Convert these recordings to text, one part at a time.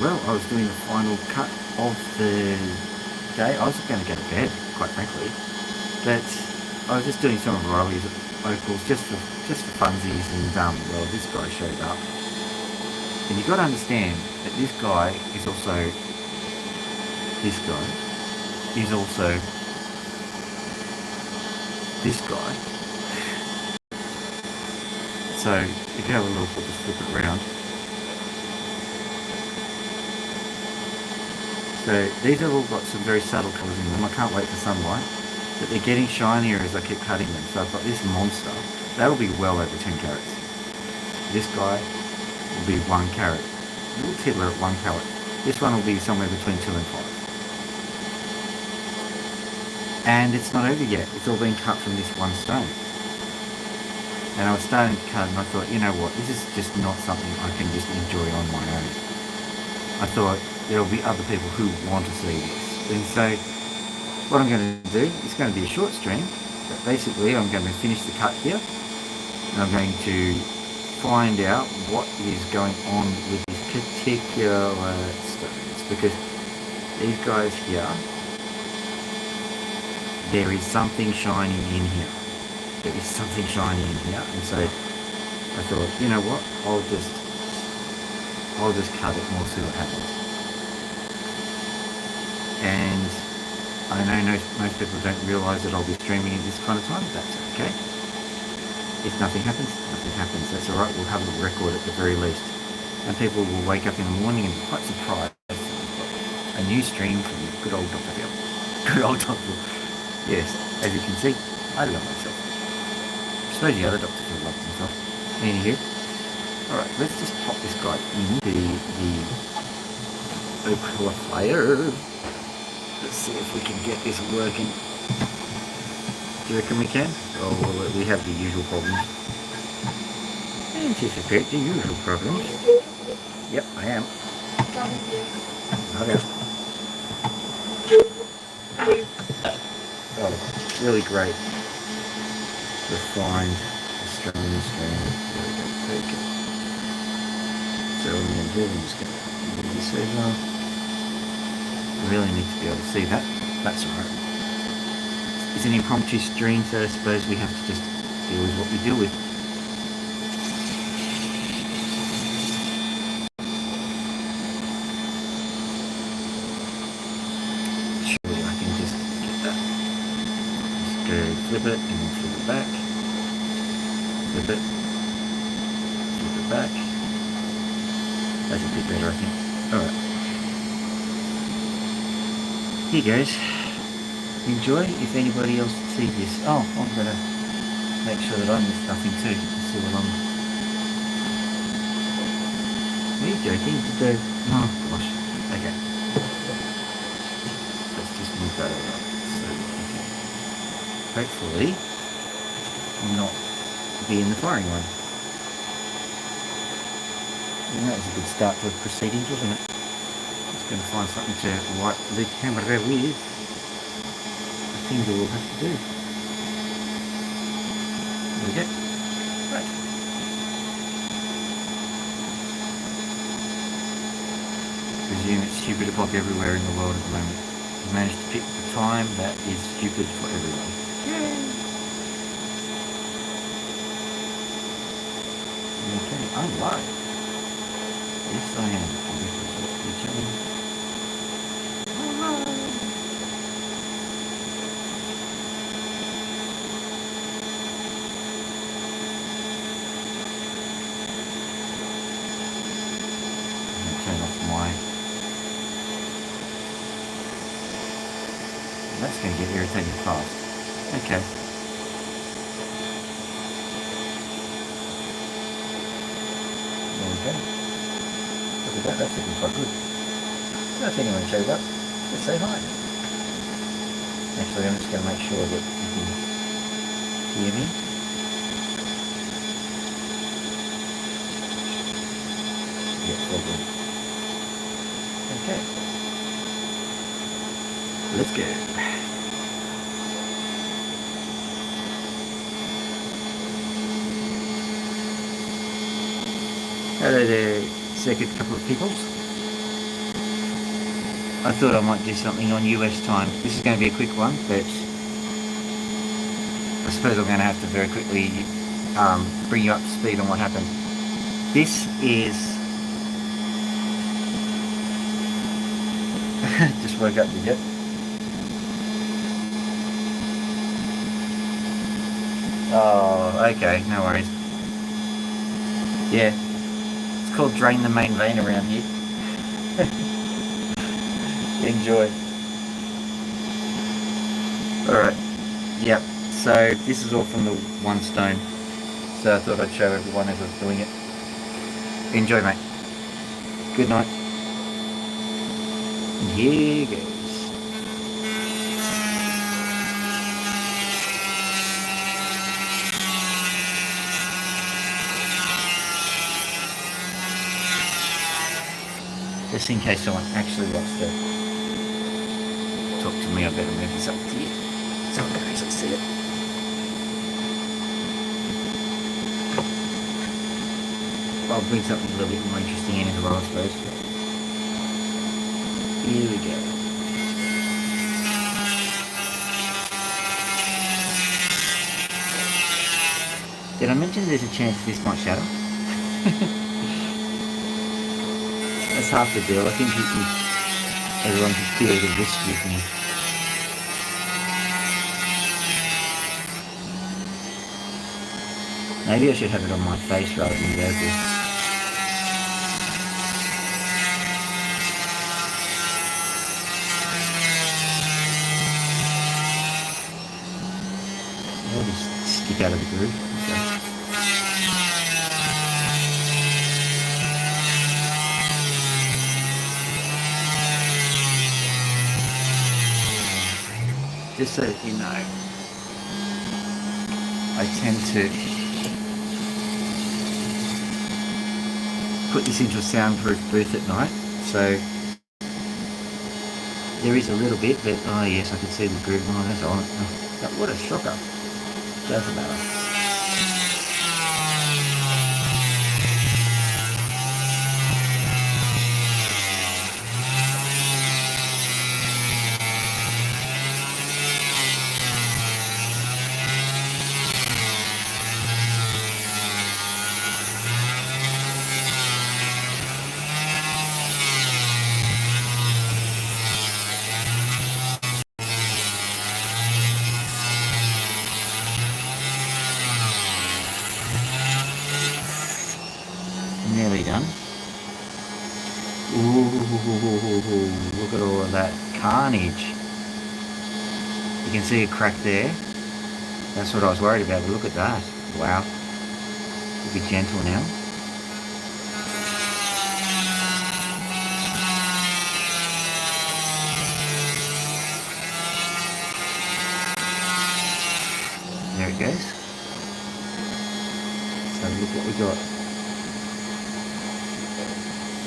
Well, I was doing the final cut of the day. I was going to go to bed, quite frankly, but I was just doing some of Riley's opals just for funsies, and well, this guy showed up, and you got to understand that this guy is also this guy this guy. So if you have a look, we'll just flip it around. So these have all got some very subtle colours in them. I can't wait for sunlight, but they're getting shinier as I keep cutting them. So I've got this monster. That'll be well over 10 carats. This guy will be 1 carat. A little tiddler at 1 carat. This one will be somewhere between 2 and 5. And it's not over yet. It's all been cut from this one stone. And I was starting to cut and I thought, you know what, this is just not something I can just enjoy on my own. I thought there'll be other people who want to see this. And so what I'm going to do, it's going to be a short stream, but basically I'm going to finish the cut here and I'm going to find out what is going on with these particular stones, because these guys here, there is something shiny in here. There is something shiny in here, and so I thought, you know what, I'll just cut it and we'll see what happens. And I know most people don't realise that I'll be streaming at this kind of time. That's okay. If nothing happens, nothing happens. That's alright, we'll have a record at the very least. And people will wake up in the morning and be quite surprised that we've got a new stream from good old Dr. Phil. Good old Dr. Phil. Yes, as you can see, I love myself. I suppose the other Dr. Phil loves himself. Anywho, alright, let's just pop this guy into the opalifier. Let's see if we can get this working. Do you reckon we can? Oh, well, we have the usual problems. Anticipate the usual problems. Yep, I am. Okay. Oh, really great. Refined Australian stream. Really good. Very good. So what I'm going to do, I'm just going to move this over. I really need to be able to see that. That's alright. It's an impromptu stream, so I suppose we have to just deal with what we deal with. Surely I can just get that. Just go flip it and then flip it back. Flip it. Flip it back. That's a bit better, I think. Alright. Here goes. Enjoy. If anybody else sees this, oh, I'm going to make sure that I miss nothing too. See what I'm. Are you joking? Oh gosh. Okay. Let's just move that over. So, okay. Hopefully, not be in the firing line. And that was a good start to the proceedings, wasn't it? Just going to find something to wipe the camera with. Things that we'll have to do. There we go. Right. I presume it's stupid o'clock everywhere in the world at the moment. We've managed to pick the time that is stupid for everyone. Yay! Okay, I'm live. Yes, I am. That's going to get irritating fast. Okay. There we go. Look at that, that's looking quite good. So if anyone shows up, just say hi. Actually, I'm just going to make sure that you can hear me. Yeah, all good. Okay. Let's go. Hello there, second couple of peoples. I thought I might do something on US time. This is going to be a quick one, but I suppose I'm going to have to very quickly bring you up to speed on what happened. This is... just woke up, did you? Oh, okay, no worries. Yeah, it's called Drain the Main Vein around here. Enjoy. Alright, yep, so this is all from the one stone. So I thought I'd show everyone as I was doing it. Enjoy, mate. Good night. And here goes. Just in case someone actually wants to talk to me, I better move this up to you so I can actually see it. I'll bring something a little bit more interesting in as well, I suppose. Here we go. Did I mention there's a chance this might shatter? That's half the deal. I think everyone can feel the risk with me. Maybe I should have it on my face rather than the opal. I'll just stick out of the groove. Okay. Just so that you know, I tend to put this into a soundproof booth at night, so there is a little bit, but oh yes, I can see the groove on it. Oh, what a shocker. Doesn't matter. Nearly done. Ooh, look at all of that carnage. You can see a crack there. That's what I was worried about, but look at that. Wow. Be gentle now. There it goes. So look what we got.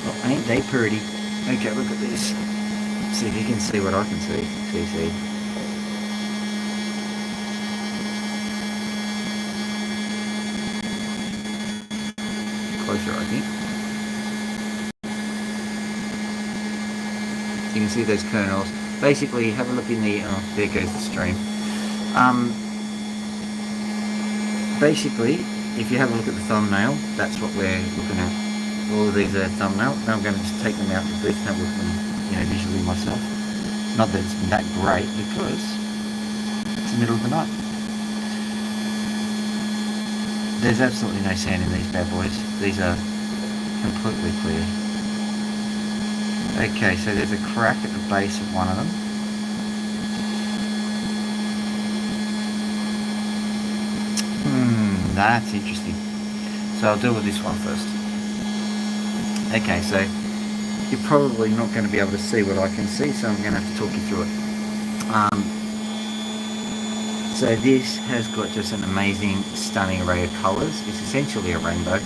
Oh, ain't they pretty? Okay, look at this. See if you can see what I can see. See. Closer, I think. You can see those kernels. Basically, have a look in the... oh, there goes the stream. Basically, if you have a look at the thumbnail, that's what we're looking at. All of these are thumbnail. Now I'm going to just take them out of the booth and have a look at them, visually myself. Not that it's that great, because it's the middle of the night. There's absolutely no sand in these bad boys. These are completely clear. Okay, so there's a crack at the base of one of them. That's interesting. So I'll deal with this one first. Okay, so you're probably not going to be able to see what I can see, so I'm going to have to talk you through it. So this has got just an amazing, stunning array of colours. It's essentially a rainbow.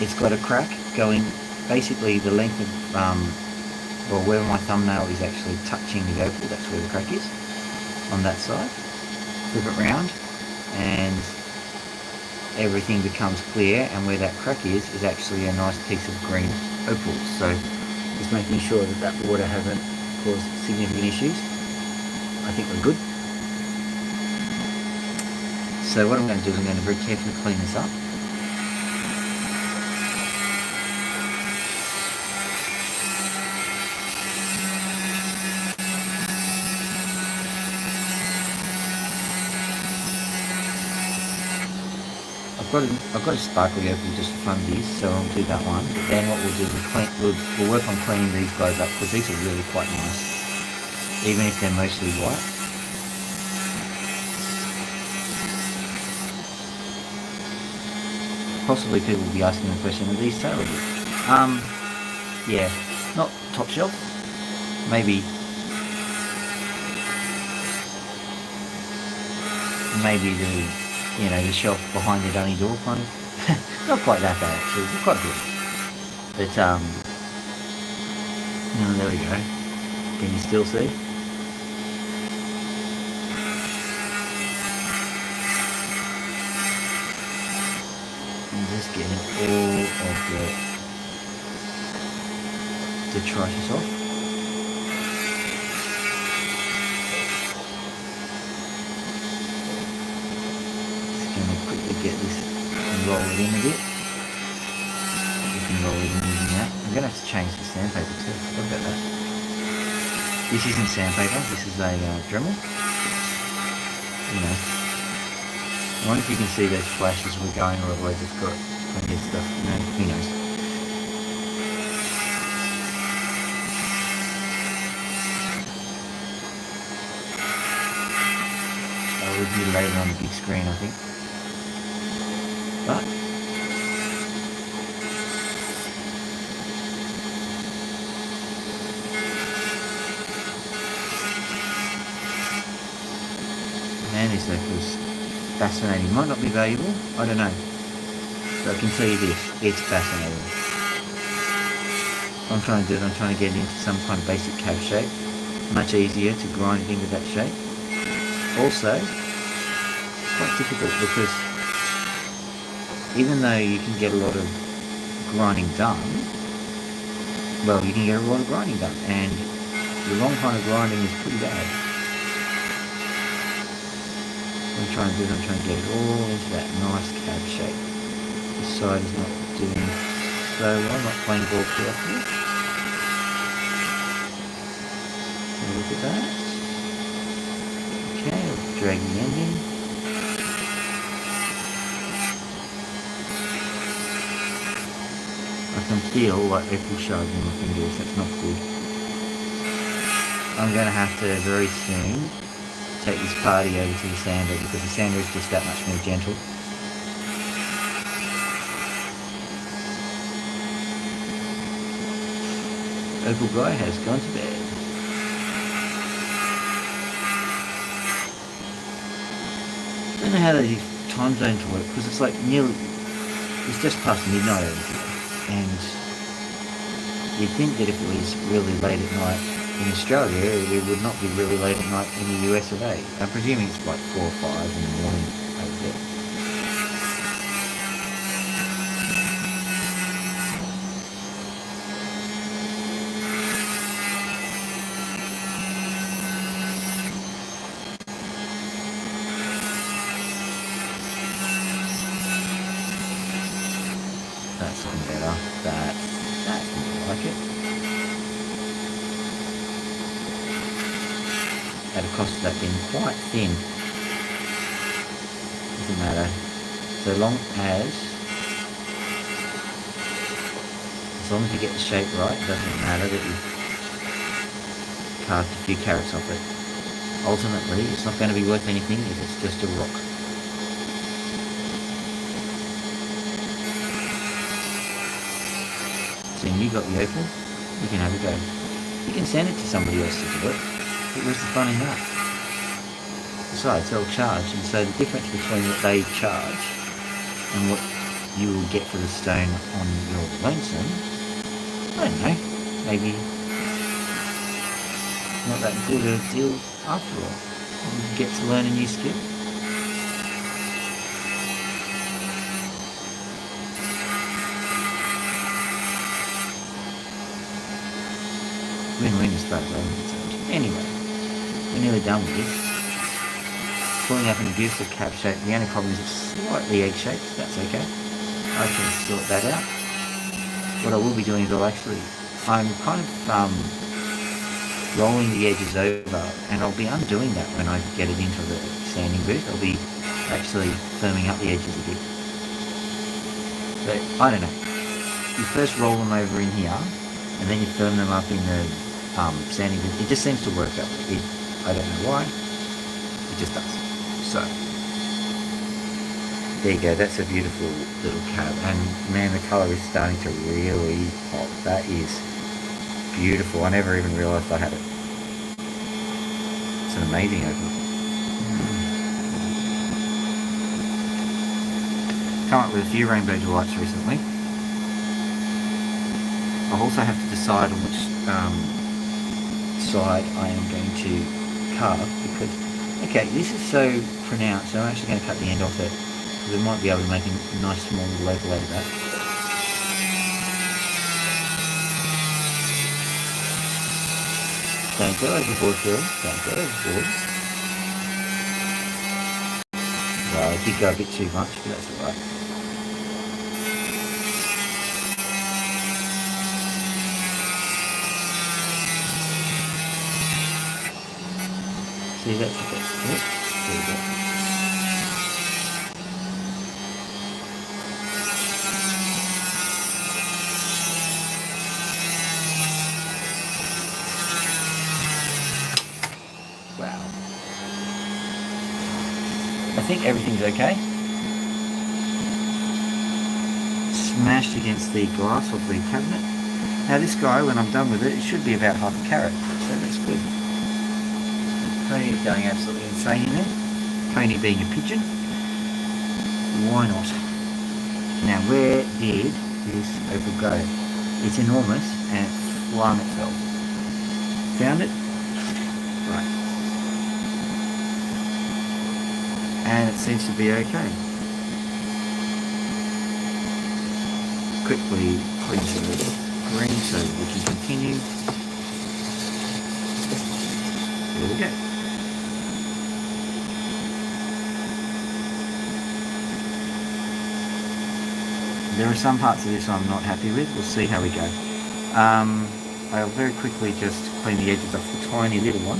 It's got a crack going basically the length of, well, where my thumbnail is actually touching the opal, that's where the crack is, on that side. Flip it round and everything becomes clear, and where that crack is actually a nice piece of green opals. So just making sure that that water hasn't caused significant issues. I think we're good. So what I'm going to do is I'm going to very carefully clean this up. I've got a sparkly opal just for fun of these, so I'll do that one. But then what we'll do is we'll work on cleaning these guys up, because these are really quite nice, even if they're mostly white. Possibly people will be asking the question, are these saleable? Yeah, not top shelf. Maybe the shelf behind the dunny door kind of. Not quite that bad actually, it's quite good. But there we go. Can you still see? I'm just getting all of the detritus off. Get this and roll it in a bit. You can roll it in using that. I'm going to have to change the sandpaper too. Forgot about that. This isn't sandpaper, this is a Dremel. I wonder if you can see those flashes we're going, or otherwise it's got plenty of stuff. Who knows. I'll review later on the big screen, I think. But man, this opal's fascinating. Might not be valuable, I don't know. But I can tell you this, it's fascinating. What I'm trying to do is I'm trying to get it into some kind of basic cab shape. Much easier to grind it into that shape. Also, it's quite difficult because even though you can get a lot of grinding done, you can get a lot of grinding done, and the wrong kind of grinding is pretty bad. What I'm trying to do is I'm trying to get it all into that nice cab shape. This side is not doing so well, not playing ball carefully. So look at that. Okay, I'll drag the end in. I can feel like opal shards in my fingers, that's not good. I'm going to have to very soon take this party over to the sander, because the sander is just that much more gentle. Opal guy has gone to bed. I don't know how these time zones work, because it's like it's just past midnight over here. And you'd think that if it was really late at night in Australia, it would not be really late at night in the US of A. I'm presuming it's like 4 or 5 in the morning over there. That's looking better. That's more like it. At a cost of that being quite thin. Doesn't matter. So long as you get the shape right, it doesn't matter that you've carved a few carats off it. Ultimately, it's not going to be worth anything if it's just a rock. So you got the opal, you can have a go. You can send it to somebody else to do it. But where's the fun in that? Besides, they'll charge, and so the difference between what they charge and what you will get for the stone on your lonesome, I don't know, maybe not that good a deal after all. You get to learn a new skill. win-win as far as I'm concerned. Anyway, we're nearly done with this. Pulling up in a beautiful cap shape. The only problem is it's slightly egg-shaped. That's okay. I can sort that out. What I will be doing is I'm kind of rolling the edges over, and I'll be undoing that when I get it into the sanding booth. I'll be actually firming up the edges a bit. But I don't know. You first roll them over in here, and then you firm them up in the sanding booth. It just seems to work that way. I don't know why. It just does. So there you go. That's a beautiful little cab, and man, the colour is starting to really pop. That is beautiful. I never even realised I had it. It's an amazing opal. Come up with a few rainbow delights recently. I'll also have to decide on which side I am going to carve, because okay, this is so pronounced, so I'm actually going to cut the end off it, because we might be able to make a nice small little opal out of that. Don't go overboard, Phil. Don't go overboard. Well, I did go a bit too much, but that's alright. See, that's a bit. Oops, there we go. Wow. I think everything's okay. Smashed against the glass of the cabinet. Now this guy, when I'm done with it, it should be about half a carat, so that's good. Pony is going absolutely insane in there. Pony being a pigeon. Why not? Now where did this opal go? It's enormous and it flung itself. Found it? Right. And it seems to be okay. Quickly cleanse the green so we can continue. There we go. There are some parts of this I'm not happy with. We'll see how we go. I'll very quickly just clean the edges off the tiny little one.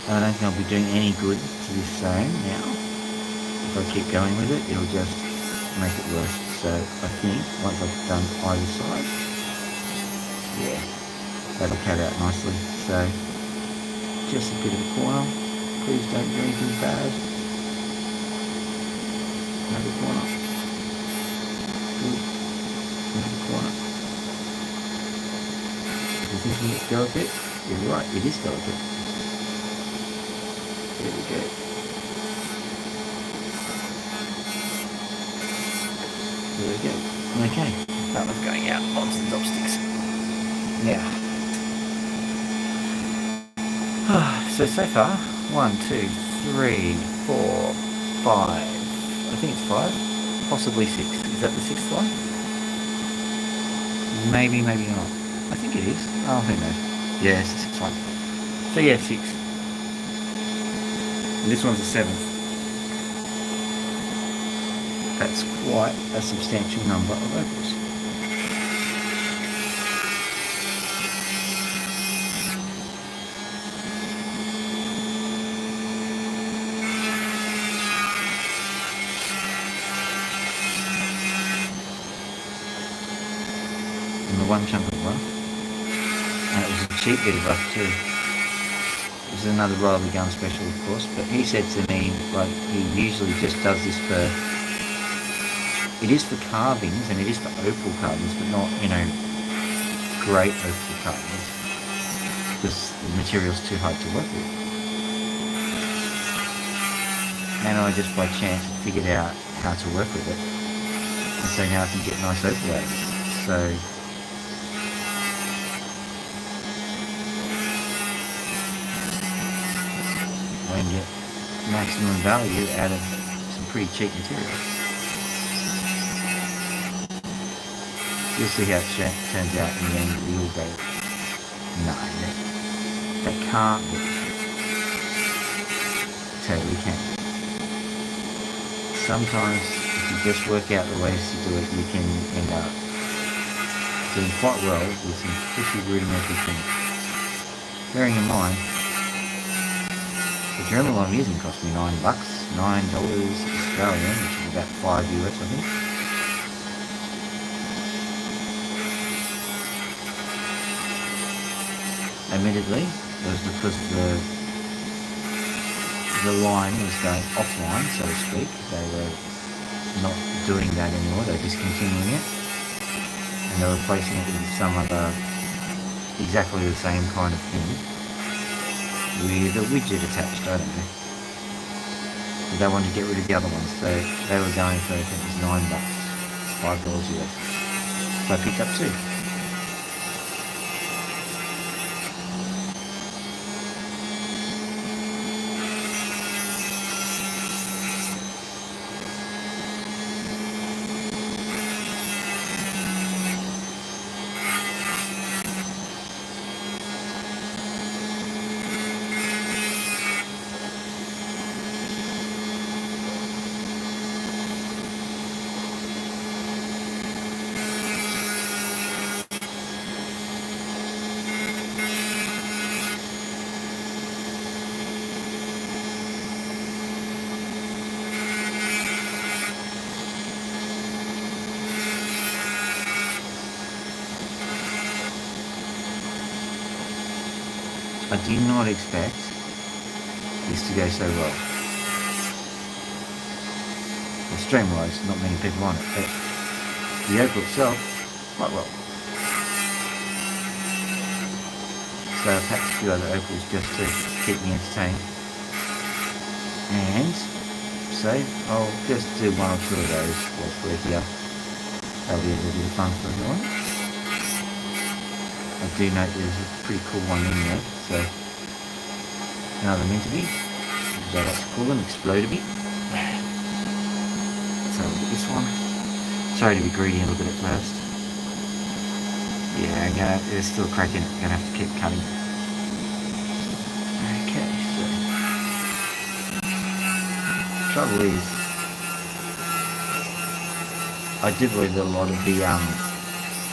I don't think I'll be doing any good to this zone now. If I keep going with it, it'll just make it worse. So I think once I've done either side, yeah, that'll cut out nicely. So just a bit of a corner. Please don't do anything bad. Another corner. Good. Another corner. If you're thinking it's delicate, you're right, it is delicate. There we go. There we go. Okay, that one's going out onto the chopsticks. Now, so far, 1, 2, 3, 4, 5. I think it's 5, possibly 6. Is that the 6th one? Maybe, maybe not. I think it is. Oh, who knows? Yeah, it's the 6th one. So yeah, 6. And this one's the 7th. That's quite a substantial number of opals. from the one chunk of rough. And it was a cheap bit of rough too. It was another Riley Gun special, of course, but he said to me, like, he usually just does this for, it is for carvings and it is for opal carvings, but not, you know, great opal carvings, because the material's too hard to work with. And I just by chance figured out how to work with it, and so now I can get nice opal out of it. So I can get maximum value out of some pretty cheap material. You'll see how it turns out in the end. You'll go, no, that can't be. Totally can. Sometimes if you just work out the ways to do it, you can end up doing quite well with some pretty rudimentary things. Bearing in mind, the Dremel I'm using cost me $9, $9 Australian, which is about $5 US, I think. Admittedly, it was because the line was going offline, so to speak. They were not doing that anymore, they were discontinuing it, and they were replacing it with some other exactly the same kind of thing with a widget attached, I don't know. But they wanted to get rid of the other ones, so they were going for, I think it was $9, $5 US. So I picked up two. I did not expect this to go so well. Well, stream-wise, not many people on it, but the opal itself, quite well. So I've packed a few other opals just to keep me entertained. And so I'll just do one or two of those whilst we're here. That'll be a little bit of fun for everyone. I do note there's a pretty cool one in there, so another Mintaby, as I like to call them, Explodabee. Let's have a look at this one. Sorry to be greedy and look at it first. Yeah, there's still a crack in it, I'm going to have to keep cutting it. Okay, so trouble is, I do believe that a lot of the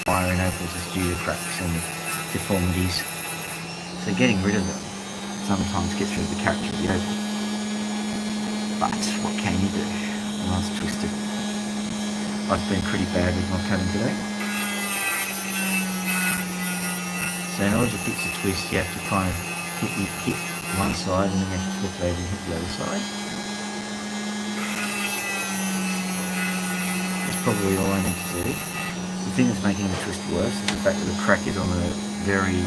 fire in opals is due to cracks and deformities, so getting rid of them sometimes gets rid of the character of the opal. But what can you do? Well, it's twisted. I've been pretty bad with my cutting today. So in order to fix a twist, you have to kind of hit one side and then you have to flip over and hit the other side. That's probably all I need to do. The thing that's making the twist worse is the fact that the crack is on the very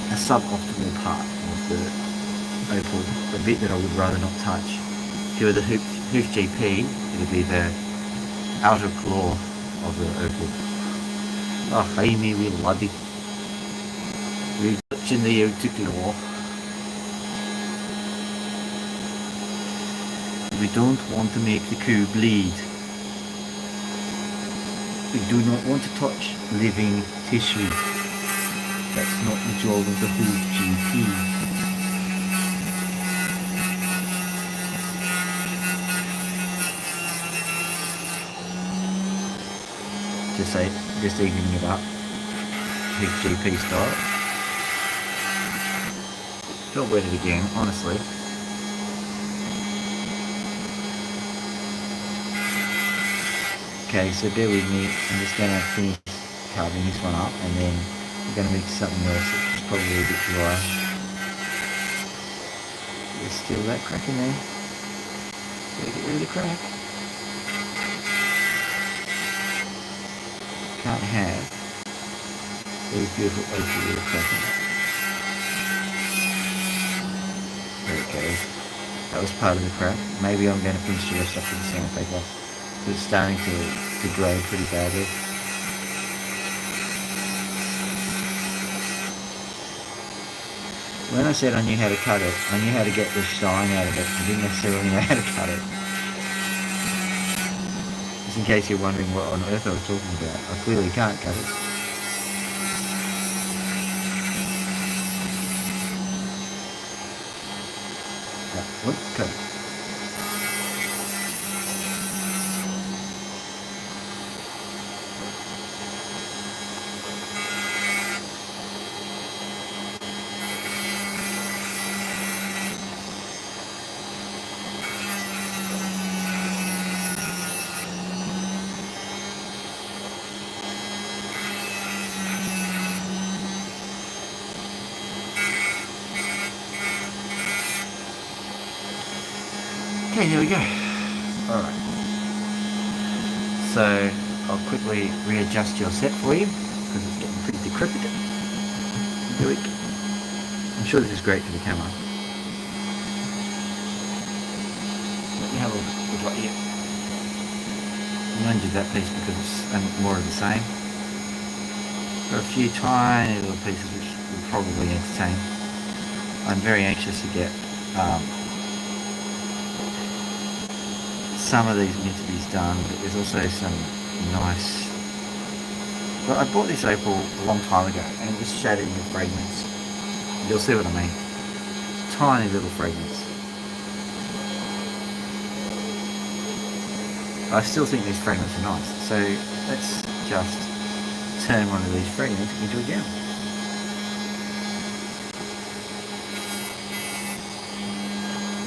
a suboptimal part of the opal, the bit that I would rather not touch. If you were the hoof GP, it would be the outer claw of the opal. Oh, hey me wee laddie. We're touching the outer claw. We don't want to make the coup bleed. We do not want to touch living tissue. That's not the job of the hoof GP. Just evening it up, hoof GP style. Don't wet it again, honestly. Okay, so bear with me. I'm just going to finish carving this one up, and then we're going to mix something else that's probably a bit dry. There's still that crack in there. Gotta get rid of the crack. Can't have these beautiful opal with a crack in it. There it goes. That was part of the crack. Maybe I'm going to finish the rest up with the sandpaper. It's starting to grow pretty badly. When I said I knew how to cut it, I knew how to get the shine out of it. I didn't necessarily know how to cut it. Just in case you're wondering what on earth I was talking about. I clearly can't cut it. Whoop, cut it. Okay, there we go. Alright. So, I'll quickly readjust your set for you, because it's getting pretty decrepit. I'm sure this is great for the camera. Let me have a look right here. I'm going to do that piece because it's more of the same. Got a few tiny little pieces which will probably entertain. I'm very anxious to get some of these mincemeats done, but there's also some nice... Well, I bought this opal a long time ago and it was shattered into fragments. You'll see what I mean. Tiny little fragments. I still think these fragments are nice, so let's just turn one of these fragments into a gem.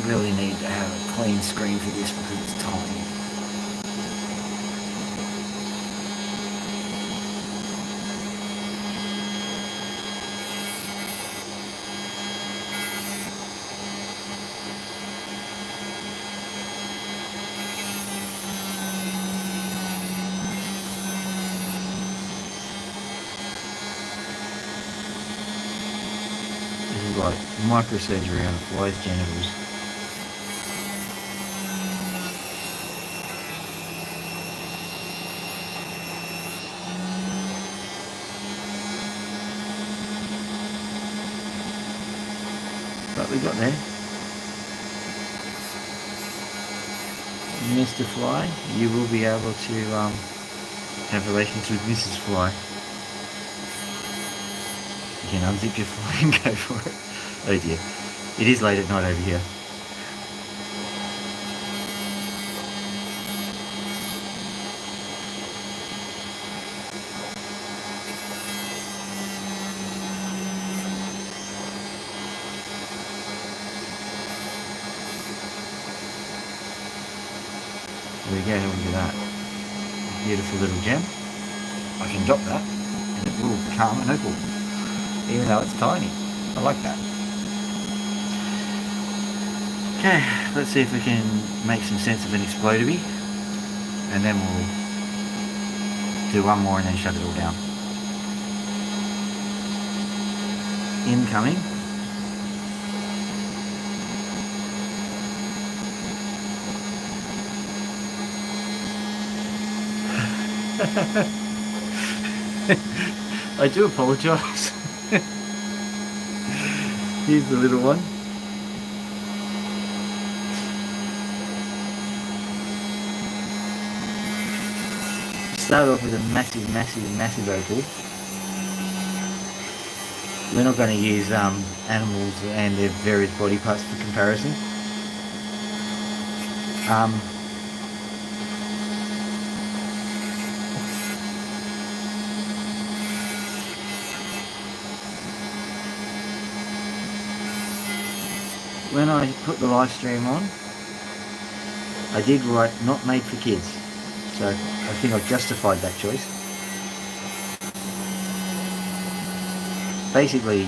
Really need to have a clean screen for this because it's tiny. This is like microsurgery on a fly's genitals. But we got there. Mr. Fly, you will be able to have relations with Mrs. Fly. You can unzip your fly and go for it. Oh dear. It is late at night over here. There we go, look at that. Beautiful little gem. I can drop that and it will become an opal, even though it's tiny. I like that. Okay, let's see if we can make some sense of an explodey, and then we'll do one more and then shut it all down. Incoming. I do apologise. Here's the little one. Start off with a massive opal. We're not going to use animals and their various body parts for comparison. When I put the live stream on, I did write "not made for kids," So I think I've justified that choice. Basically,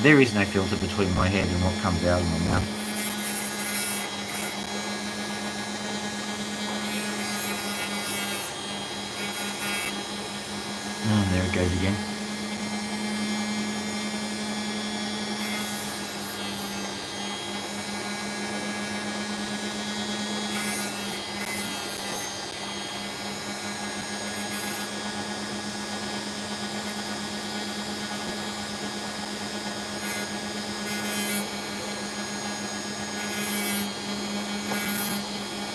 there is no filter between my head and what comes out of my mouth. There it goes again.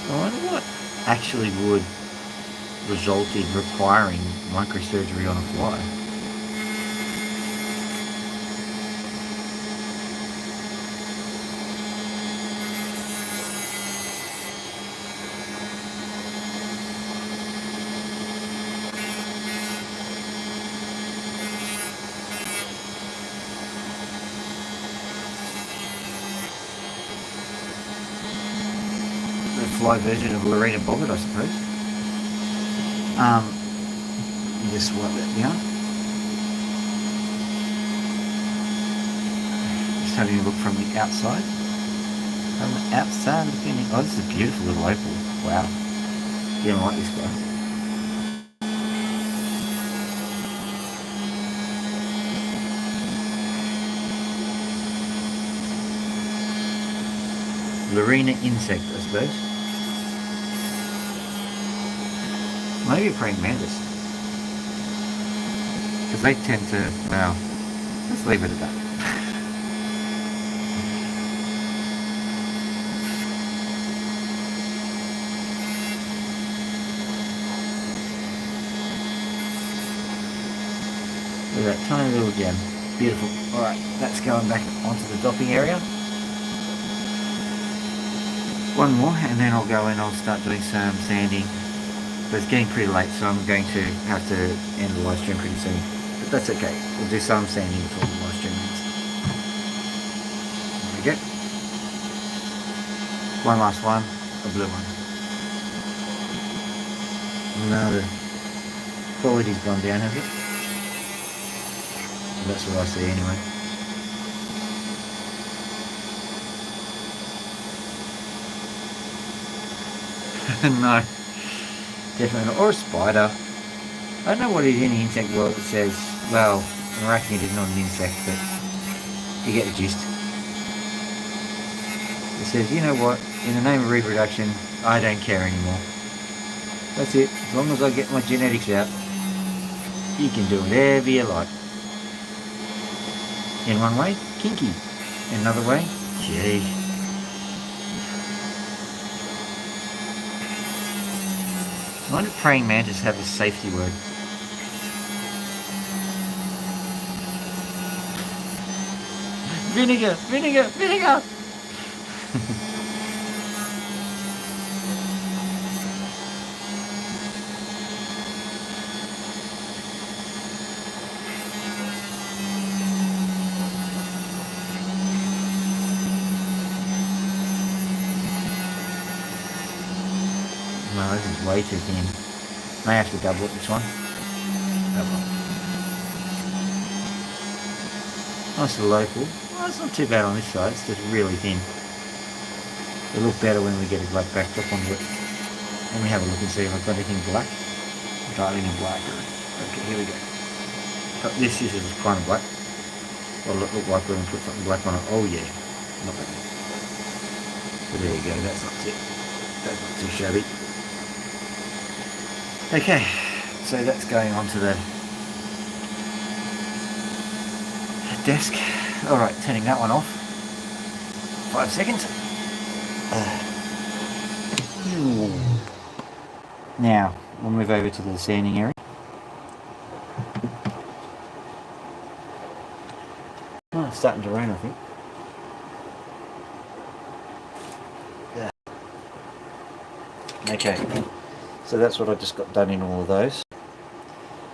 I wonder what actually would result in requiring microsurgery on a fly. The fly version of Lorena Bobbitt, I suppose. Just swipe that down. Just having a look from the outside. From the outside looking in. Oh, this is a beautiful little opal. Wow. You don't like this guy. Lorena insect, I suppose. Maybe a praying mantis. Because they tend to, well, let's leave it at that. Look at that tiny little gem. Beautiful. Alright, that's going back onto the dopping area. One more, and then I'll go and I'll start doing some sanding. But it's getting pretty late, so I'm going to have to end the live stream pretty soon. But that's okay. We'll do some sanding before the live stream ends. There we go. One last one, a blue one. No, the quality's gone down, has it? Well, that's what I see anyway. No, definitely not. Or a spider. I don't know what it is in the insect world that says, well, an arachnid is not an insect, but you get the gist. It says, you know what, in the name of reproduction, I don't care anymore. That's it. As long as I get my genetics out, you can do whatever you like. In one way, kinky. In another way, gee. Why do praying mantis have a safety word? Vinegar! Vinegar! Vinegar! No, this is way too thin. May have to double it, this one. Double. Nice little opal. Well, it's not too bad on this side, it's just really thin. It'll look better when we get a black backdrop onto it. Let me have a look and see if I've got anything black. Darling in black. Okay, here we go. Got this is kind of black. Well, look like we're going to put something black on it. Oh yeah, not bad. So there you go, that's not too shabby. Okay, so that's going onto the desk. Alright, turning that one off. 5 seconds. Now, we'll move over to the sanding area. Oh, it's starting to rain, I think. Yeah. Okay, so that's what I just got done in all of those.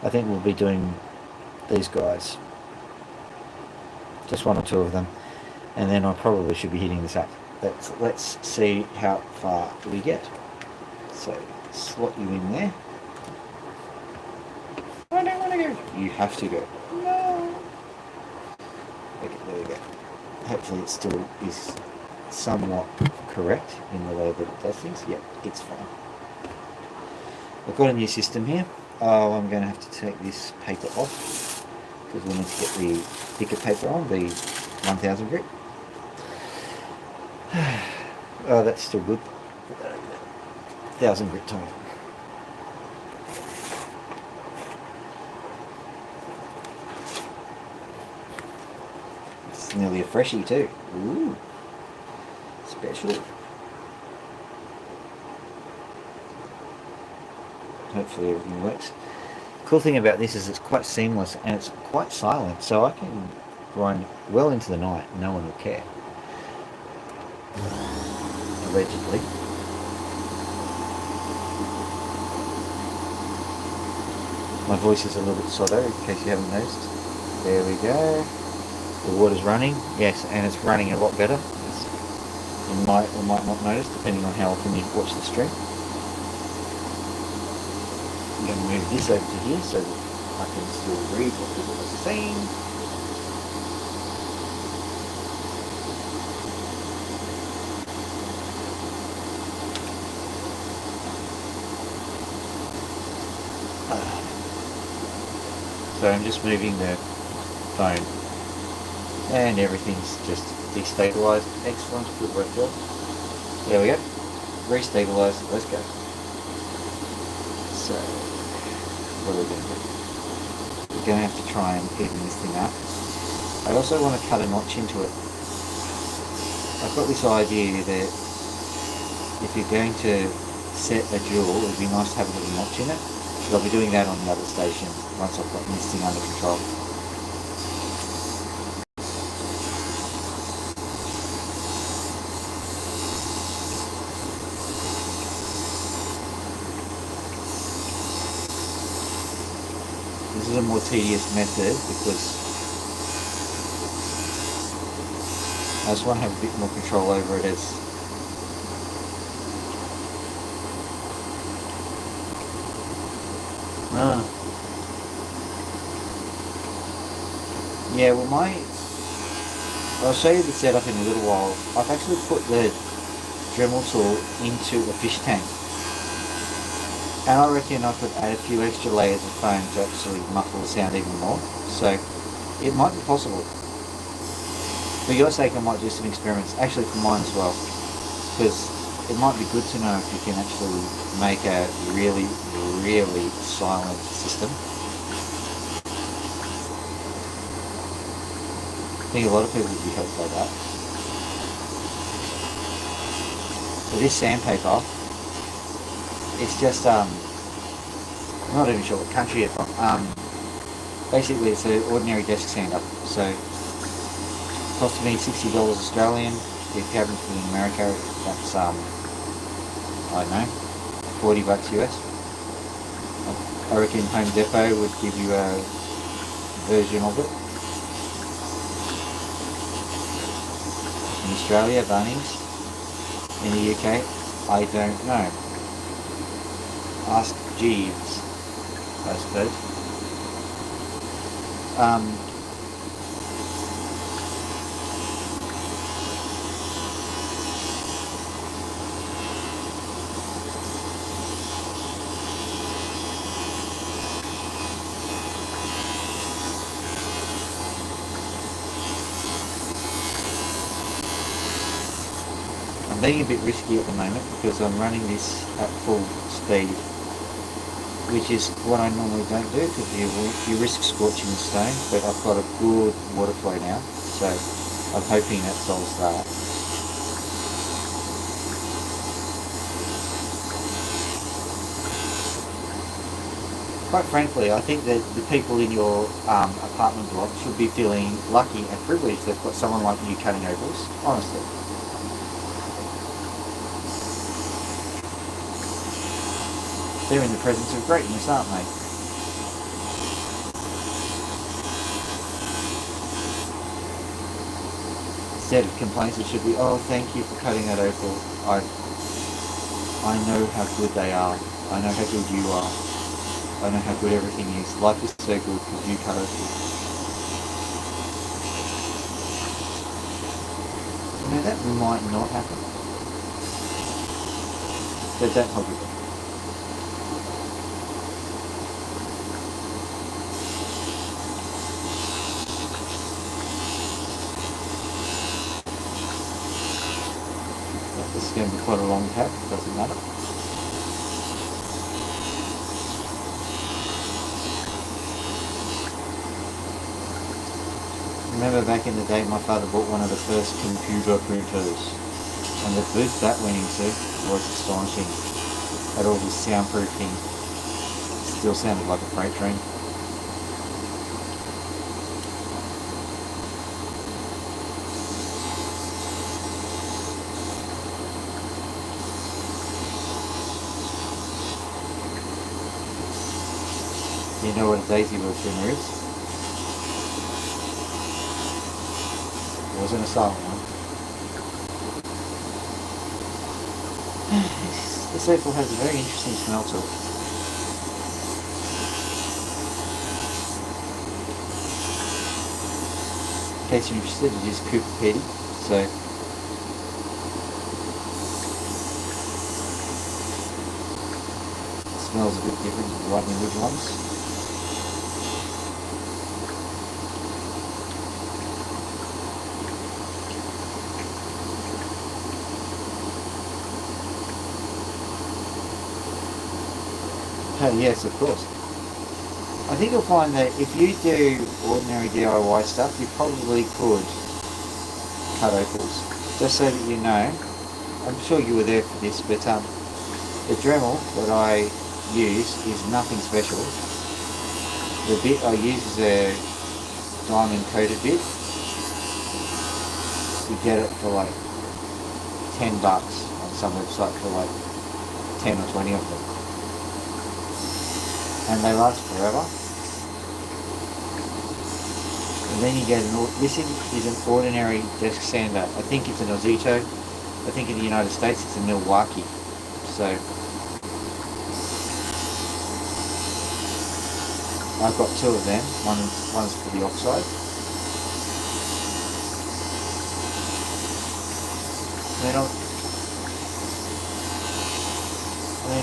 I think we'll be doing these guys. Just one or two of them. And then I probably should be hitting this up. Let's see how far we get. So slot you in there. I don't want to go. You have to go. No. Okay, there we go. Hopefully it still is somewhat correct in the way that it does things. Yep, it's fine. I've got a new system here. Oh, I'm going to have to take this paper off because we need to get the thicker paper on, the 1000 grit. Oh, that's still good. 1000 grit time. It's nearly a freshie too. Ooh, special. Hopefully everything works. Cool thing about this is it's quite seamless and it's quite silent, so I can grind well into the night. No one will care. Allegedly. My voice is a little bit sotto in case you haven't noticed. There we go. The water's running. Yes, and it's running a lot better. You might or might not notice depending on how often you watch the stream. I'm going to move this over to here so that I can still read what people are saying. So I'm just moving the phone and everything's just destabilized. Excellent, good work, Phil. There we go. Restabilized, let's go. So, what are we going to do? We're going to have to try and even this thing up. I also want to cut a notch into it. I've got this idea that if you're going to set a jewel, it would be nice to have a little notch in it. So I'll be doing that on the other station once I've got this thing under control. This is a more tedious method because I just want to have a bit more control over it as yeah, well I'll show you the setup in a little while. I've actually put the Dremel tool into a fish tank. And I reckon I could add a few extra layers of foam to actually muffle the sound even more. So it might be possible. For your sake I might do some experiments, actually for mine as well. Because it might be good to know if you can actually make a really, really silent system. I think a lot of people would be helped by that. So this sandpaper, it's just, I'm not even sure what country it's from. Basically it's an ordinary desk sander. So it cost me $60 Australian. If you happen to be in America, that's, I don't know, $40 US. I reckon Home Depot would give you a version of it. In Australia, Bunnings. In the UK, I don't know. Ask Jeeves, I suppose. I'm being a bit risky at the moment because I'm running this at full speed, which is what I normally don't do because you risk scorching the stone, but I've got a good water flow now, so I'm hoping that solves that. Quite frankly, I think that the people in your apartment block should be feeling lucky and privileged they've got someone like you cutting opals, honestly. They're in the presence of greatness, aren't they? Instead of complaints, it should be, oh, thank you for cutting that opal. I know how good they are. I know how good you are. I know how good everything is. Life is so good because you cut opal. You know, that might not happen. But don't hold it. This is going to be quite a long tab, doesn't matter. Remember back in the day, my father bought one of the first computer printers, and the booth that went into was astonishing. Had all this soundproofing, still sounded like a freight train. You know what a daisy wheel trimmer is? It wasn't a silent one. This opal has a very interesting smell to it. In case you're interested, it is Cooper Petty, so it smells a bit different than the Lightning Wood ones. Oh yes, of course. I think you'll find that if you do ordinary DIY stuff, you probably could cut opals. Just so that you know, I'm sure you were there for this, but the Dremel that I use is nothing special. The bit I use is a diamond coated bit. You get it for like $10 on some website for like 10 or 20 of them. And they last forever. And then you get this is an ordinary desk sander. I think it's an Ozito. I think in the United States it's a Milwaukee. So I've got two of them. One's for the oxide.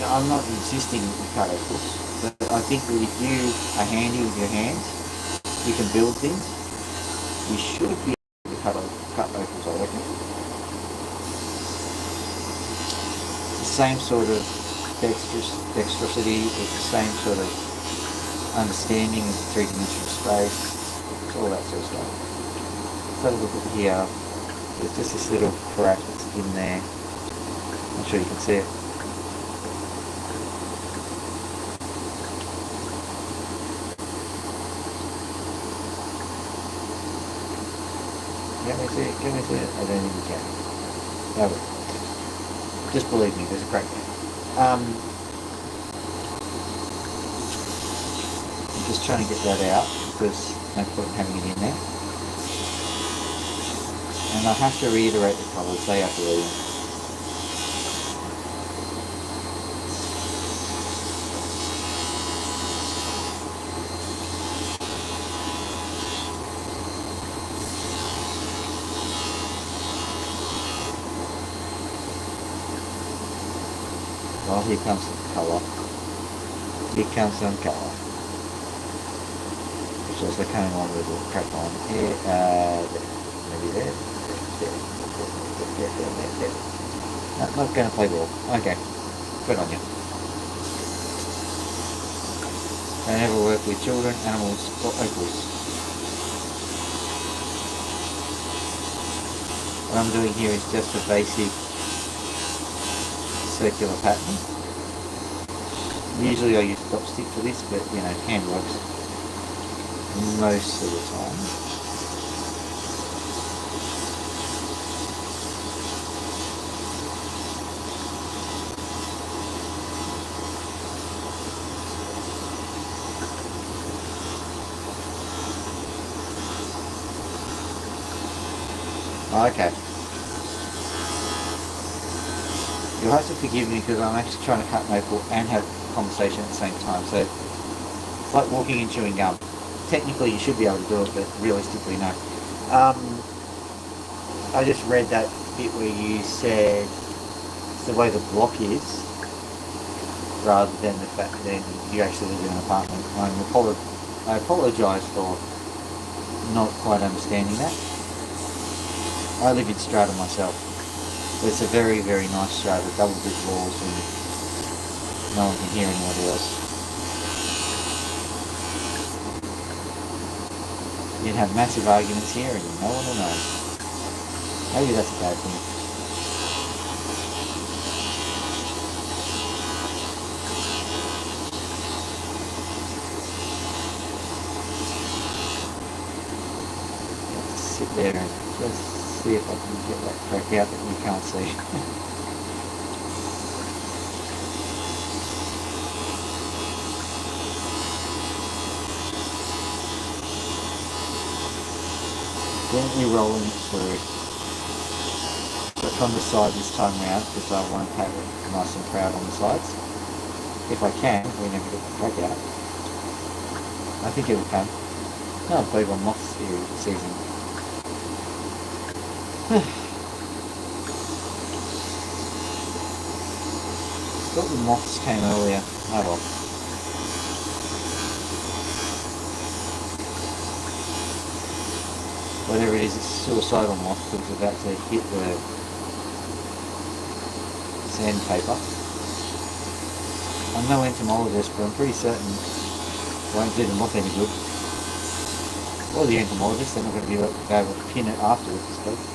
I'm not insisting that you cut opals. But I think that if you are handy with your hands, you can build things, you should be able to cut opals, I reckon. It's the same sort of dexterosity, it's the same sort of understanding of the three-dimensional space, it's all that sort of stuff. Let's have a look at here. There's just this little crack that's in there. I'm sure you can see it. Can we see it? I don't think you can. No, just believe me, there's a crack there. I'm just trying to get that out because no point in having it in there. And I have to reiterate the colours, they are brilliant. Well, here comes some colour. Here comes some colour. Which is the coming on with a little crack on here. Maybe there. There. No, not going to play ball. Okay. Good on you. Don't ever work with children, animals, or opals. What I'm doing here is just a basic circular pattern. Usually I use chopstick for this, but you know, hand works most of the time. Okay. You'll have to forgive me because I'm actually trying to cut maple and have a conversation at the same time. So it's like walking and chewing gum. Technically, you should be able to do it, but realistically, no. I just read that bit where you said it's the way the block is, rather than the fact that you actually live in an apartment. I apologise for not quite understanding that. I live in strata myself. It's a very, very nice strata, double brick walls, and no one can hear anybody else. You'd have massive arguments here and no one will know. Maybe that's a bad thing. Let's sit there and let's see if I can get that crack out that you can't see. Gently rolling it through. But from the side this time round, because I won't have it nice and proud on the sides. If I can, we never get the crack out. I think it will come. No, I believe I'm off season. Thought the moths came earlier. Oh well. Whatever it is, it's a suicidal moth because it's about to hit the sandpaper. I'm no entomologist, but I'm pretty certain it won't do the moth any good. Or the entomologist, they're not going to be able to pin it afterwards, I suppose.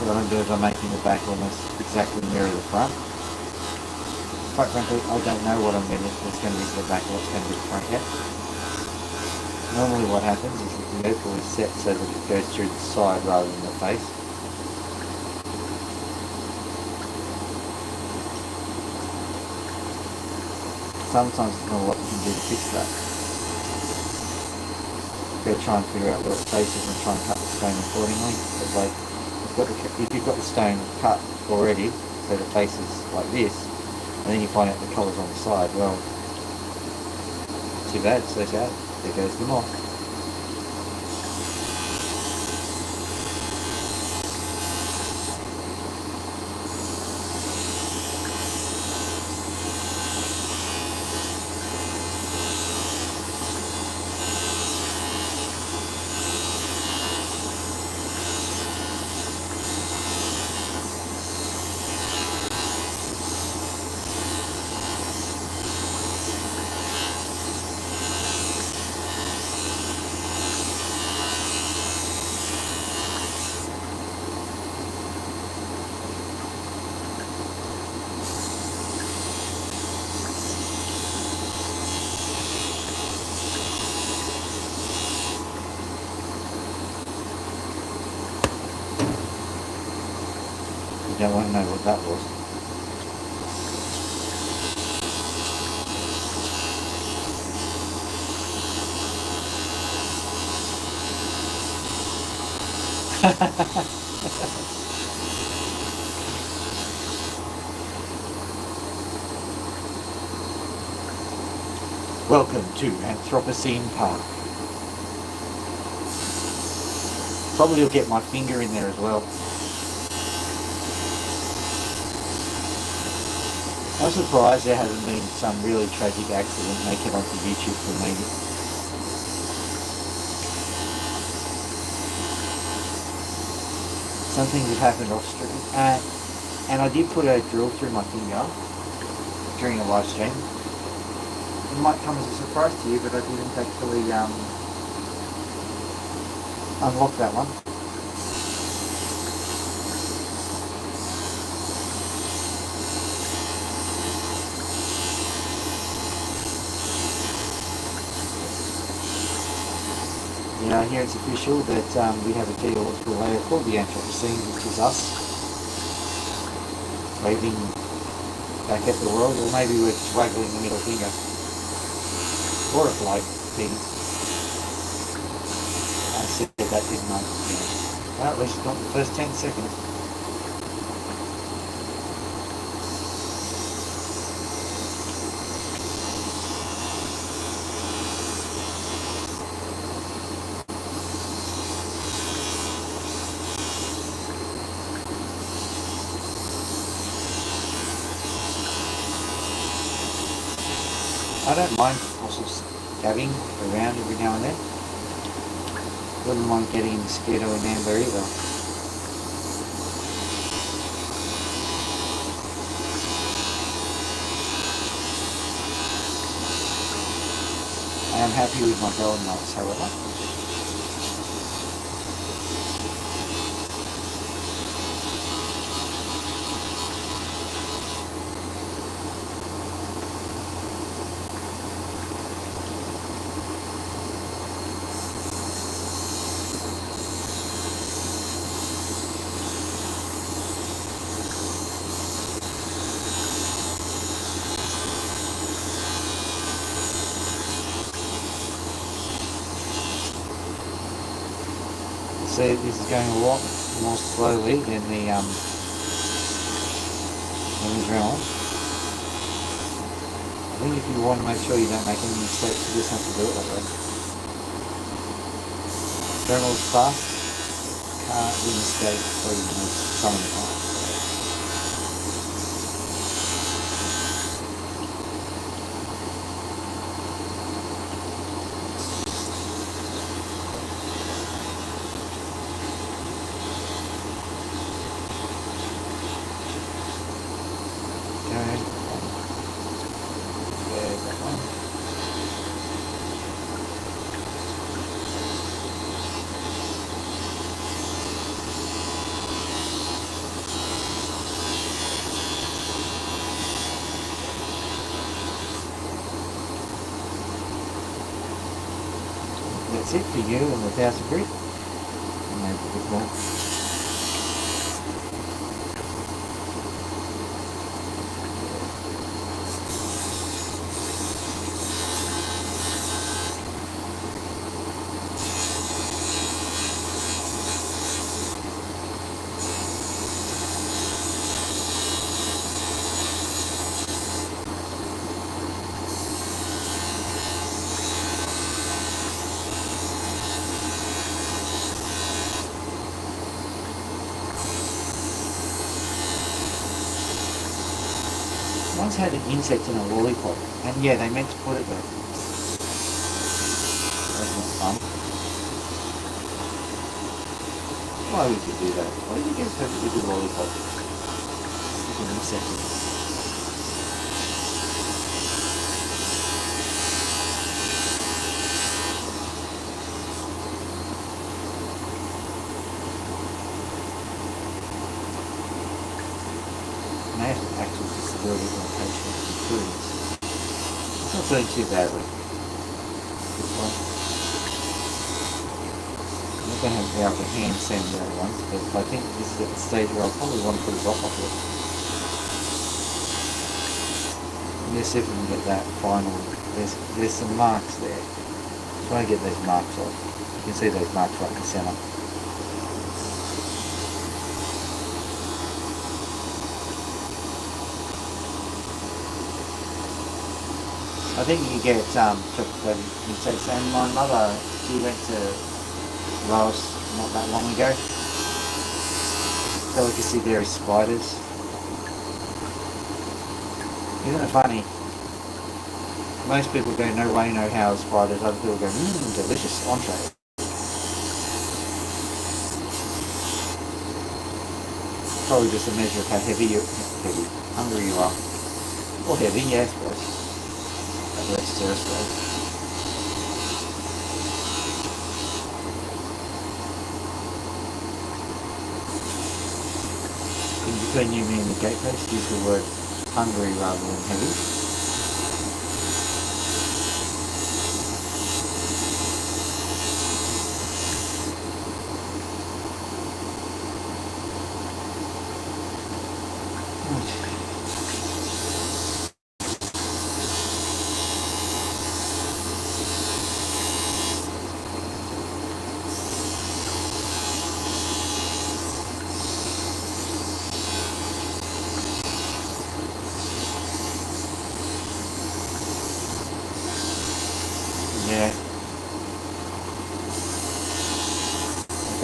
What I'm doing is I'm making the back almost exactly mirror the front. Quite frankly, I don't know what's going to be to the back and what's going to be the front yet. Normally what happens is that the opal is set so that it goes through the side rather than the face. Sometimes there's not a lot you can do to fix that. Go try and figure out where it faces and try and cut the stone accordingly. But like, if you've got the stone cut already, so the face is like this, and then you find out the colours on the side, well, too bad, so sad. There goes the moth. You don't want to know what that was. Welcome to Anthropocene Park. Probably will get my finger in there as well. I'm surprised there hasn't been some really tragic accident make it onto YouTube for me. Some things have happened off stream. And I did put a drill through my finger during a live stream. It might come as a surprise to you, but I didn't actually unlock that one. Here it's official that we have a geological layer called the Anthropocene, which is us waving back at the world, or maybe we're just waggling the middle finger. Or a float thing. I said that, didn't I? Yeah. Well, at least not the first 10 seconds. I don't mind fossils dabbing around every now and then. Wouldn't mind getting in mosquito and amber either. I am happy with my golden knots, however. See, this is going a lot more slowly than the drone. I think if you want to make sure you don't make any mistakes, you just have to do it that way. Journal's fast, can't be mistake free most some of the time. That's it for you and the 1000 grit. And maybe a bit more. Once had an insect in a lollipop, and yeah, they meant to put it there. That's not fun. Why would you do that? Why did you get a perfectly good lollipop? It's an insect. May have an actual disability limitation of foods. It's not doing too badly. This one. I'm not going to be able to hand sand the other ones, but I think this is at the stage where I'll probably want to put a drop off it. Let's see if we can get that final. There's some marks there. Try to get those marks off. You can see those marks right in the centre. I think you get chocolate insects, and my mother, she went to Laos not that long ago. Delicacy there is spiders. Isn't it funny? Most people go, no way, no how spiders. Other people go, delicious entree. Probably just a measure of how hungry you are. Or heavy, yeah, I suppose. Let's Thursday. In between you, me and the gatepost, use the word hungry rather than heavy.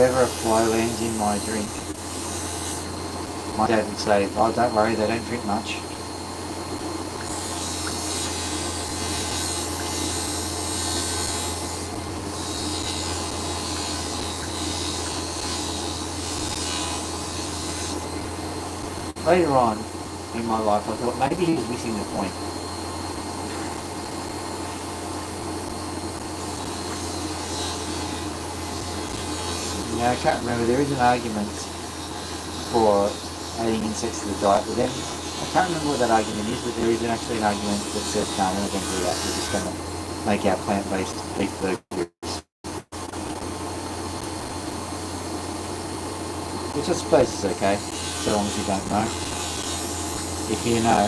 ever a fly lands in my drink, my dad would say, "Oh, don't worry, they don't drink much." Later on in my life, I thought maybe he was missing the point. I can't remember. There is an argument for adding insects to the diet, but then I can't remember what that argument is. But there is actually an argument that says, "No, we're not going to do that. We're just going to make our plant-based beef burgers," which I suppose is okay, so long as you don't know. If you know,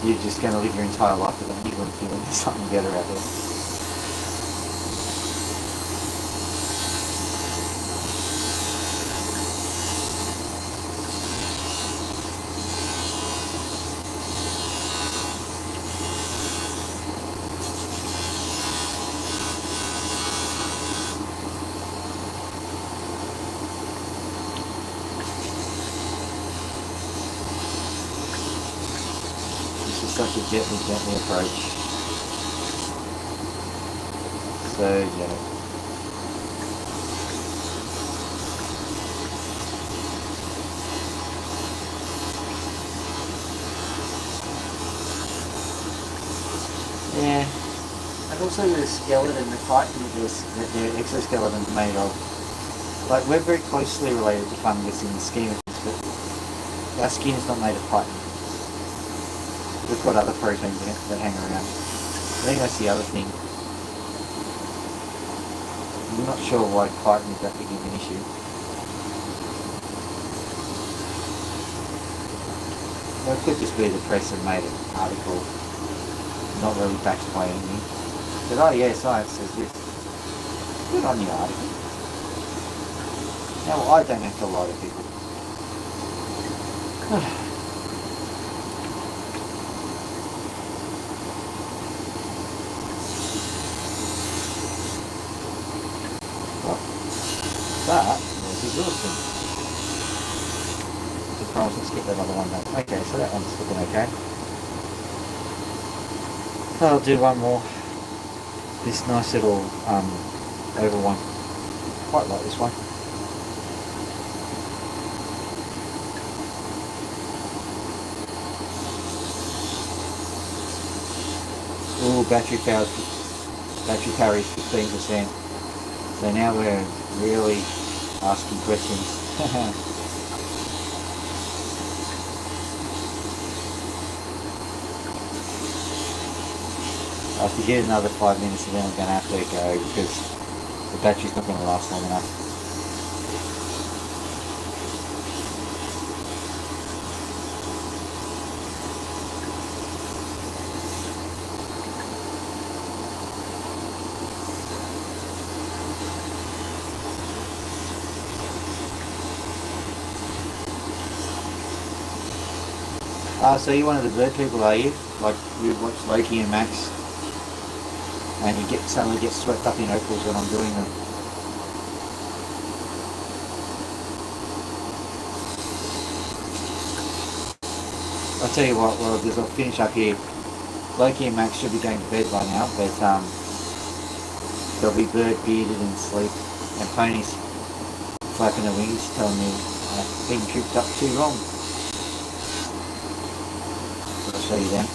you're just going to live your entire life with a niggling feeling there's something better out there. Such a gently approach. So gentle. Yeah. And also the skeleton, the chitin that the exoskeleton is made of. Like, we're very closely related to fungus in the scheme of things, but our skin is not made of chitin. We've got other proteins in it that hang around. I think that's the other thing. I'm not sure why chitin is that big of an issue. Well, it could just be the press have made an article not really backed by anything. But oh yeah, science says this. Good on the article. Now I don't have to lie to people. That was exhausting. Just promise to skip that other one though. Okay, so that one's looking okay. I'll do one more. This nice little oval one. Quite like this one. Ooh, battery power is 15%. So now we're really asking questions. I have to get another 5 minutes and then I'm going to have to go because the battery's not going to last long enough. So you're one of the bird people, are you? Like, you watch Loki and Max, and you suddenly get swept up in opals when I'm doing them. I'll tell you what, well, I'll finish up here. Loki and Max should be going to bed by now, but they'll be bird bearded and sleep, and Pony's flapping her wings, telling me I've been tripped up too long. I'll show you then.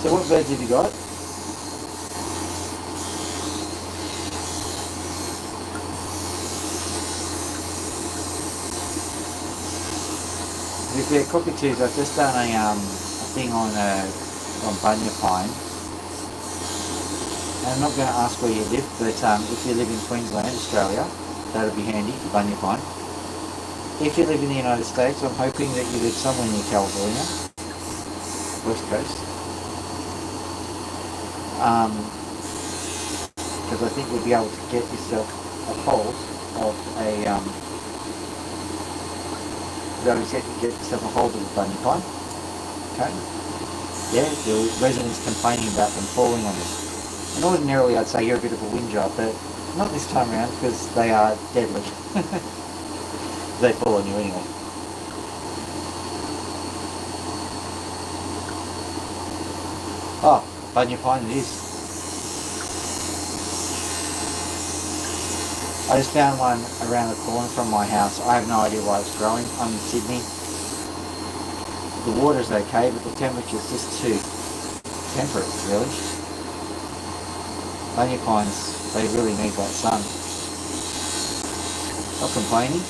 So what birds have you got? If they're cockatoos, I've just done a thing on bunya pine. And I'm not going to ask where you live, but if you live in Queensland, Australia, that'll be handy for bunya pine. If you live in the United States, I'm hoping that you live somewhere near California, West Coast. Because I think you'll be able to get yourself a hold of a get yourself a hold of the bunya pine. okay? Yeah, the residents complaining about them falling on us. And ordinarily I'd say you're a bit of a whinger, but not this time around because they are deadly. They fall on you anyway. Oh, bunya pine it is. I just found one around the corner from my house. I have no idea why it's growing. I'm in Sydney. The water's okay, but the temperature's just too temperate, really. Bunya pines, they really need that sun. Not complaining.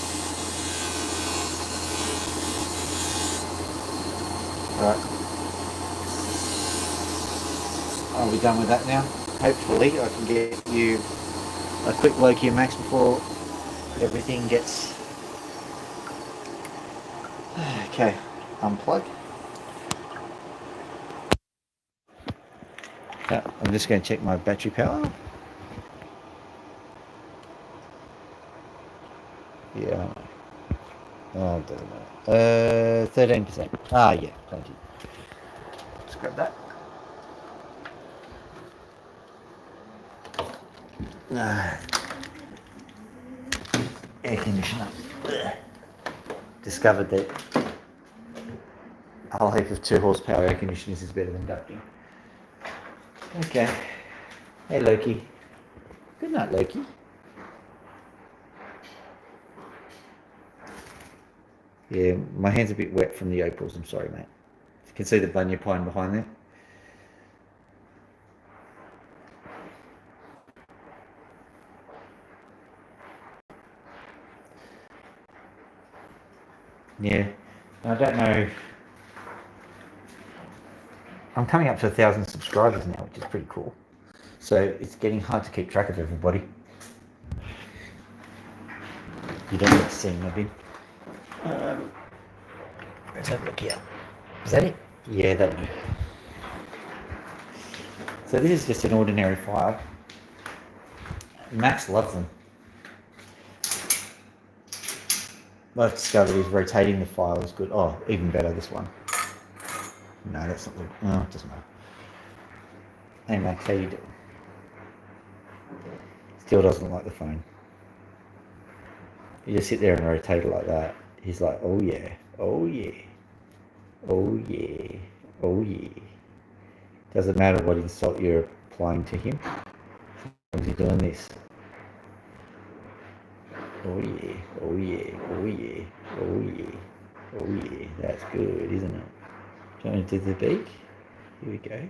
Right. Are we done with that now? Hopefully I can get you a quick low Q max before everything gets... Okay, unplug. I'm just going to check my battery power. Yeah. Oh, I don't know. 13%. Ah, yeah, thank you. Let's grab that. Air conditioner. Discovered that a whole heap of 2 horsepower air conditioners is better than ducting. Okay. Hey, Loki. Good night, Loki. Yeah, my hand's a bit wet from the opals. I'm sorry, mate. You can see the bunya pine behind there. Yeah, I don't know. I'm coming up to 1,000 subscribers now, which is pretty cool. So it's getting hard to keep track of everybody. You don't get to see my bin. Let's have a look here. Is that it? Yeah, that'll do. So this is just an ordinary file. Max loves them. What I've discovered is rotating the file is good. Oh, even better, this one. No, that's not good. Oh, it doesn't matter. Hey Max, how you doing? Still doesn't like the phone. You just sit there and rotate it like that. He's like, oh yeah, oh yeah, oh yeah, oh yeah. Doesn't matter what insult you're applying to him. As he's doing this. Oh yeah, oh yeah, oh yeah, oh yeah, oh yeah. That's good, isn't it? Do you want to do the beak? Here we go.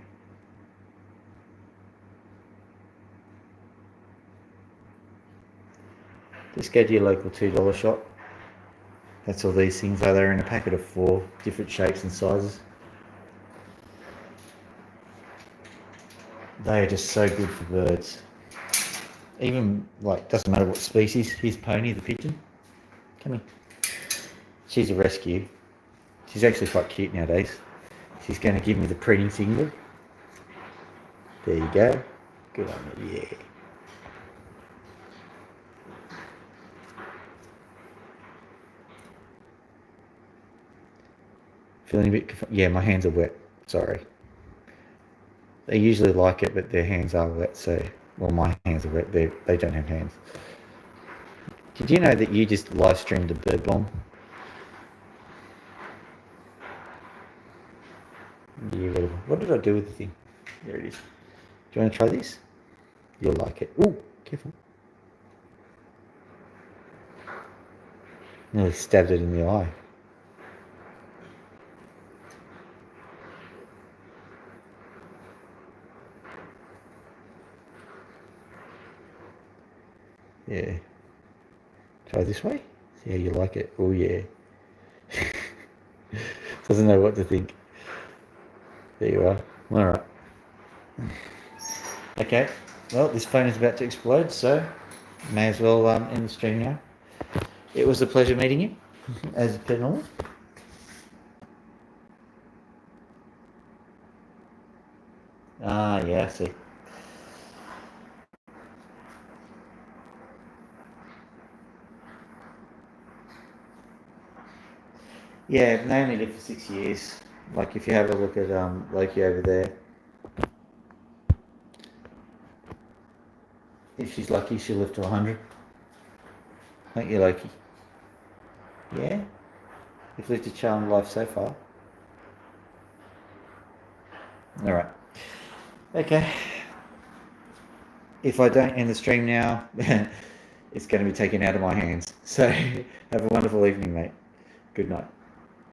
Just go to your local $2 shop. That's all these things are. They're in a packet of 4 different shapes and sizes. They are just so good for birds. Even, like, doesn't matter what species. Here's Pony, the pigeon. Come here. She's a rescue. She's actually quite cute nowadays. She's going to give me the preening signal. There you go. Good on you, yeah. Feeling a bit... Yeah, my hands are wet. Sorry. They usually like it, but their hands are wet, so... Well, my hands are wet. They don't have hands. Did you know that you just live streamed a bird bomb? Yeah, whatever. What did I do with the thing? There it is. Do you want to try this? You'll like it. Ooh, careful. Nearly stabbed it in the eye. Yeah. Try this way. See how you like it. Oh yeah. Doesn't know what to think. There you are. Alright. Okay. Well, this phone is about to explode, so may as well end the stream now. It was a pleasure meeting you, as per normal. Ah, yeah, I see. Yeah, they only lived for 6 years. Like if you have a look at Loki over there, if she's lucky, she'll live to 100. Aren't you, Loki? Yeah? You've lived a charmed life so far. Alright. Okay. If I don't end the stream now, it's going to be taken out of my hands. So have a wonderful evening, mate. Good night.